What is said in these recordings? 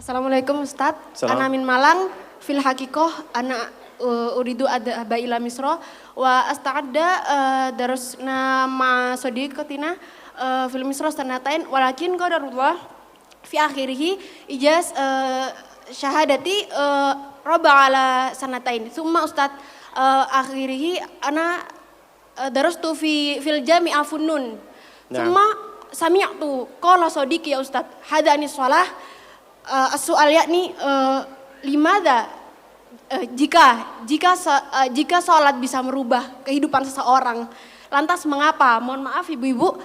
Assalamualaikum Ustadz. Salam. Ana min Malang, fil hakikoh ana uridu adhaba ila Misra wa asta'adda darusna ma sadiqatina fil Misra sanatain walakin qadarullah fi akhirih ijaz syahadati roba ala sanatain. Summa Ustadz akhirih ana darastu fil jami'ah Funnun. Summa sami'tu qala sadiqi ya Ustadz hadani shalah as-su'al yakni limada jika sholat bisa merubah kehidupan seseorang, lantas mengapa? Mohon maaf ibu-ibu,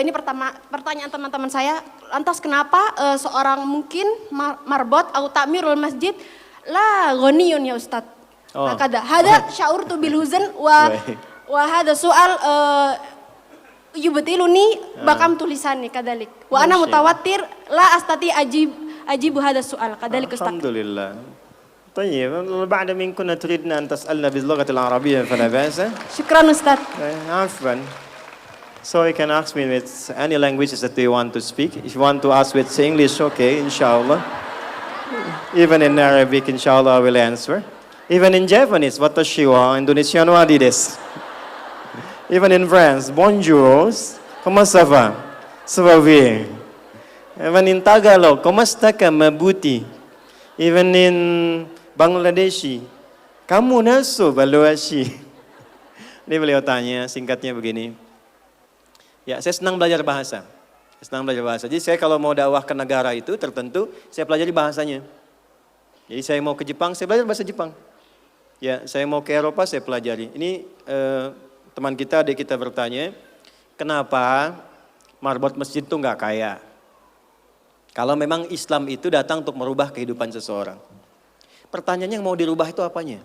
ini pertanyaan teman-teman saya. Lantas kenapa seorang mungkin marbot atau takmirul masjid la ghaniyun ya Ustadz? Hakada hada sya'urtu bil huzn wa hada soal yubtiluni bakam tulisannya kadalik. Wa ana mutawatir la astati ajibu hada soal kadalik Ustadz. Alhamdulillah. طيب بعد من كنا تريدنا أن تسألنا باللغة العربية فلا بأس. Syukran Ustadz. عفوا. So you can ask me with any languages that you want to speak. If you want to ask with English, okay, inshallah. Even in Arabic, inshallah, I will answer. Even in Japanese, watashi wa Indonesian wa desu. Even in France, bonjour, comment ça va? Ça va bien. Even in Tagalog, komasta ka mabuti? Even in Bangladeshi, kamu naso baluashi? Ini beliau tanya, singkatnya begini. Ya, saya senang belajar bahasa. Jadi saya kalau mau dakwah ke negara itu tertentu, saya pelajari bahasanya. Jadi saya mau ke Jepang, saya belajar bahasa Jepang. Ya, saya mau ke Eropa, saya pelajari. Ini teman kita, adik kita bertanya, kenapa marbot masjid itu nggak kaya? Kalau memang Islam itu datang untuk merubah kehidupan seseorang. Pertanyaannya yang mau dirubah itu apanya?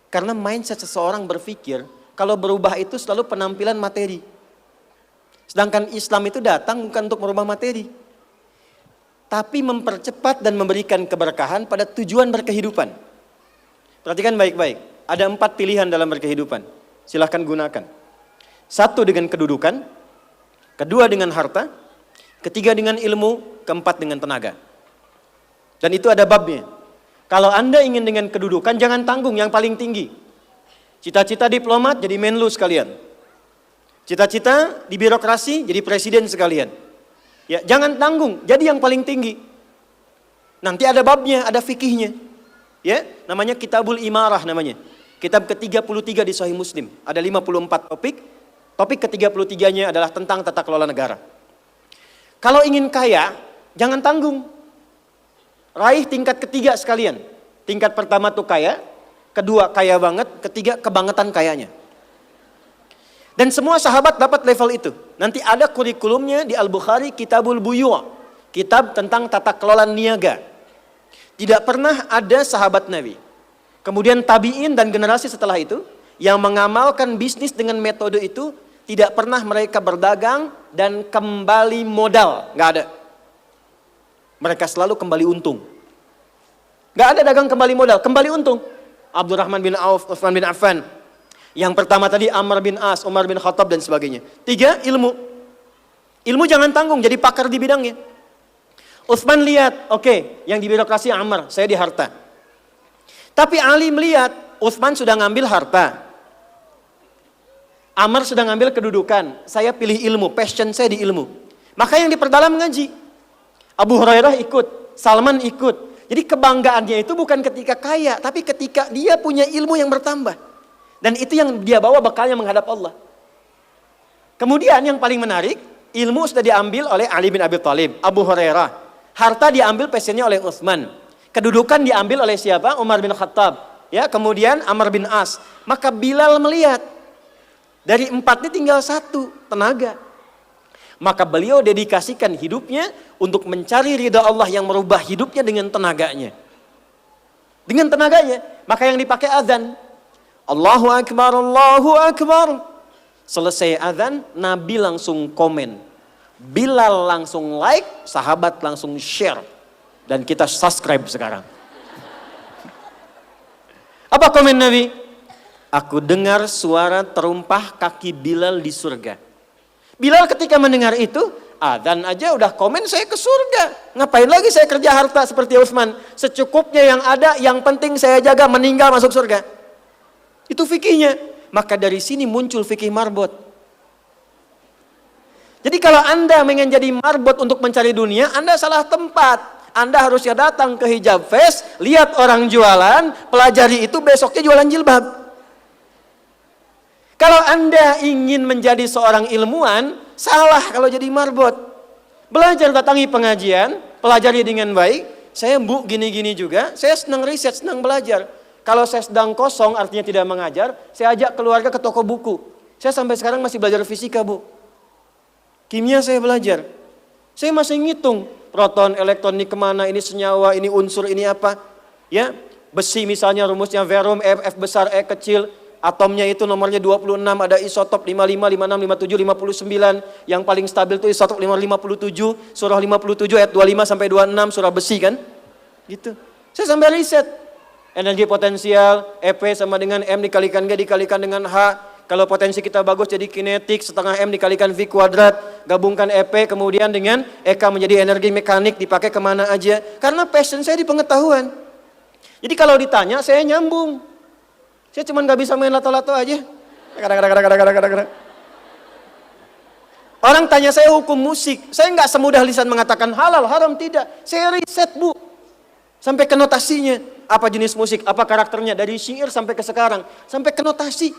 Karena mindset seseorang berpikir, kalau berubah itu selalu penampilan materi. Sedangkan Islam itu datang bukan untuk merubah materi. Tapi mempercepat dan memberikan keberkahan pada tujuan berkehidupan. Perhatikan baik-baik, ada 4 pilihan dalam berkehidupan. Silahkan gunakan. 1 dengan kedudukan, 2 dengan harta, 3 dengan ilmu, 4 dengan tenaga. Dan itu ada babnya. Kalau Anda ingin dengan kedudukan, jangan tanggung yang paling tinggi. Cita-cita diplomat jadi menlu sekalian. Cita-cita di birokrasi jadi presiden sekalian. Ya, jangan tanggung, jadi yang paling tinggi. Nanti ada babnya, ada fikihnya. Ya, namanya Kitabul Imarah namanya. Kitab ke-33 di Sahih Muslim. Ada 54 topik. Topik ke-33-nya adalah tentang tata kelola negara. Kalau ingin kaya, jangan tanggung. Raih tingkat ketiga sekalian. Tingkat pertama tuh kaya, kedua kaya banget, ketiga kebangetan kayanya. Dan semua sahabat dapat level itu. Nanti ada kurikulumnya di Al-Bukhari, Kitabul Buyu', kitab tentang tata kelola niaga. Tidak pernah ada sahabat Nabi, kemudian tabi'in dan generasi setelah itu yang mengamalkan bisnis dengan metode itu, tidak pernah mereka berdagang dan kembali modal, nggak ada. Mereka selalu kembali untung. Nggak ada dagang kembali modal, kembali untung. Abdurrahman bin Auf, Utsman bin Affan. Yang pertama tadi Amr bin As, Umar bin Khattab dan sebagainya. 3, ilmu. Ilmu jangan tanggung, jadi pakar di bidangnya. Utsman lihat, oke, yang di birokrasi Amr, saya di harta. Tapi Ali melihat, Utsman sudah ngambil harta. Amr sudah ngambil kedudukan, saya pilih ilmu, passion saya di ilmu. Maka yang diperdalam ngaji. Abu Hurairah ikut, Salman ikut. Jadi kebanggaannya itu bukan ketika kaya, tapi ketika dia punya ilmu yang bertambah. Dan itu yang dia bawa bekalnya menghadap Allah. Kemudian yang paling menarik, ilmu sudah diambil oleh Ali bin Abi Thalib, Abu Hurairah. Harta diambil passionnya oleh Utsman. Kedudukan diambil oleh siapa? Umar bin Khattab. Ya, kemudian Amr bin As. Maka Bilal melihat, dari 4 ini tinggal 1, tenaga. Maka beliau dedikasikan hidupnya untuk mencari ridha Allah yang merubah hidupnya dengan tenaganya. Dengan tenaganya, maka yang dipakai azan. Allahu Akbar, Allahu Akbar. Selesai azan, Nabi langsung komen. Bilal langsung like, sahabat langsung share. Dan kita subscribe sekarang. Apa komen Nabi? Aku dengar suara terumpah kaki Bilal di surga. Bilal ketika mendengar itu, Adzan aja udah komen saya ke surga. Ngapain lagi saya kerja harta seperti Utsman? Secukupnya yang ada, yang penting saya jaga, meninggal masuk surga. Itu fikihnya. Maka dari sini muncul fikih marbot. Jadi kalau Anda ingin jadi marbot untuk mencari dunia, Anda salah tempat. Anda harusnya datang ke Hijab Fest, lihat orang jualan, pelajari itu, besoknya jualan jilbab. Kalau Anda ingin menjadi seorang ilmuwan, salah kalau jadi marbot. Belajar, datangi pengajian, pelajari dengan baik. Saya Bu gini-gini juga, saya senang riset, senang belajar. Kalau saya sedang kosong, artinya tidak mengajar, saya ajak keluarga ke toko buku. Saya sampai sekarang masih belajar fisika, Bu. Kimia saya belajar. Saya masih ngitung proton, elektron ini kemana, ini senyawa, ini unsur, ini apa. Ya, besi misalnya rumusnya verum, F besar, E kecil. Atomnya itu nomornya 26, ada isotop 55, 56, 57, 59. Yang paling stabil itu isotop 57, surah 57 ayat 25 sampai 26, surah besi kan. Gitu. Saya sampai riset. Energi potensial, EP sama dengan M dikalikan G dikalikan dengan H. Kalau potensi kita bagus jadi kinetik, setengah M dikalikan V kuadrat. Gabungkan EP kemudian dengan EK menjadi energi mekanik, dipakai kemana aja. Karena passion saya di pengetahuan. Jadi kalau ditanya saya nyambung. Saya cuma gak bisa main lato-lato aja. Orang tanya saya hukum musik. Saya gak semudah lisan mengatakan halal, haram, tidak. Saya riset, Bu. Sampai ke notasinya. Apa jenis musik, apa karakternya. Dari syair sampai ke sekarang. Sampai ke notasi.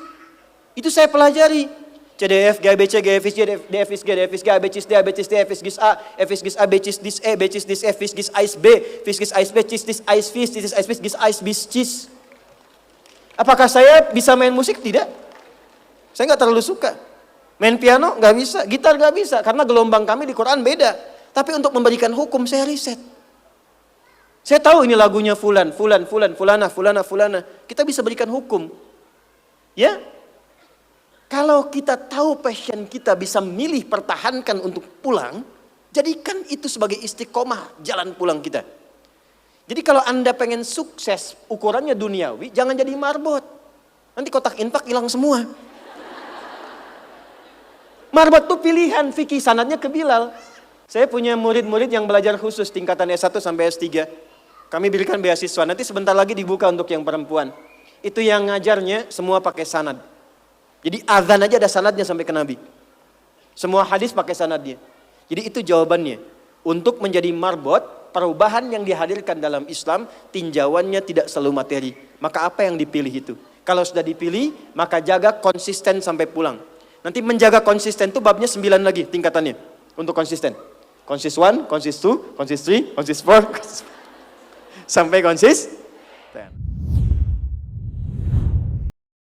Itu saya pelajari. CDF, GABC, GFIS, DFIS, G, DFIS, G, ABCIS, D, ABCIS, D, FIS, GIS A, FIS, GIS A, BCIS, DIS E, BCIS, DIS F, FIS, GIS AIS B, FIS, GIS AIS B, CIS, DIS AIS FIS, DIS AIS FIS, GIS AIS BIS, CIS. Apakah saya bisa main musik? Tidak. Saya nggak terlalu suka. Main piano nggak bisa, gitar nggak bisa, karena gelombang kami di Quran beda. Tapi untuk memberikan hukum saya riset. Saya tahu ini lagunya fulan, fulana. Kita bisa berikan hukum. Ya? Kalau kita tahu passion kita bisa milih pertahankan untuk pulang, jadikan itu sebagai istiqomah jalan pulang kita. Jadi kalau Anda pengen sukses, ukurannya duniawi, jangan jadi marbot. Nanti kotak infak hilang semua. Marbot itu pilihan, fikih sanadnya ke Bilal. Saya punya murid-murid yang belajar khusus tingkatan S1 sampai S3. Kami berikan beasiswa, nanti sebentar lagi dibuka untuk yang perempuan. Itu yang ngajarnya semua pakai sanad. Jadi azan aja ada sanadnya sampai ke Nabi. Semua hadis pakai sanadnya. Jadi itu jawabannya. Untuk menjadi marbot, perubahan yang dihadirkan dalam Islam, tinjauannya tidak selalu materi. Maka apa yang dipilih itu? Kalau sudah dipilih, maka jaga konsisten sampai pulang. Nanti menjaga konsisten itu babnya 9 lagi tingkatannya. Untuk konsisten. Konsis 1, konsis 2, konsis 3, konsis 4, sampai konsis 10.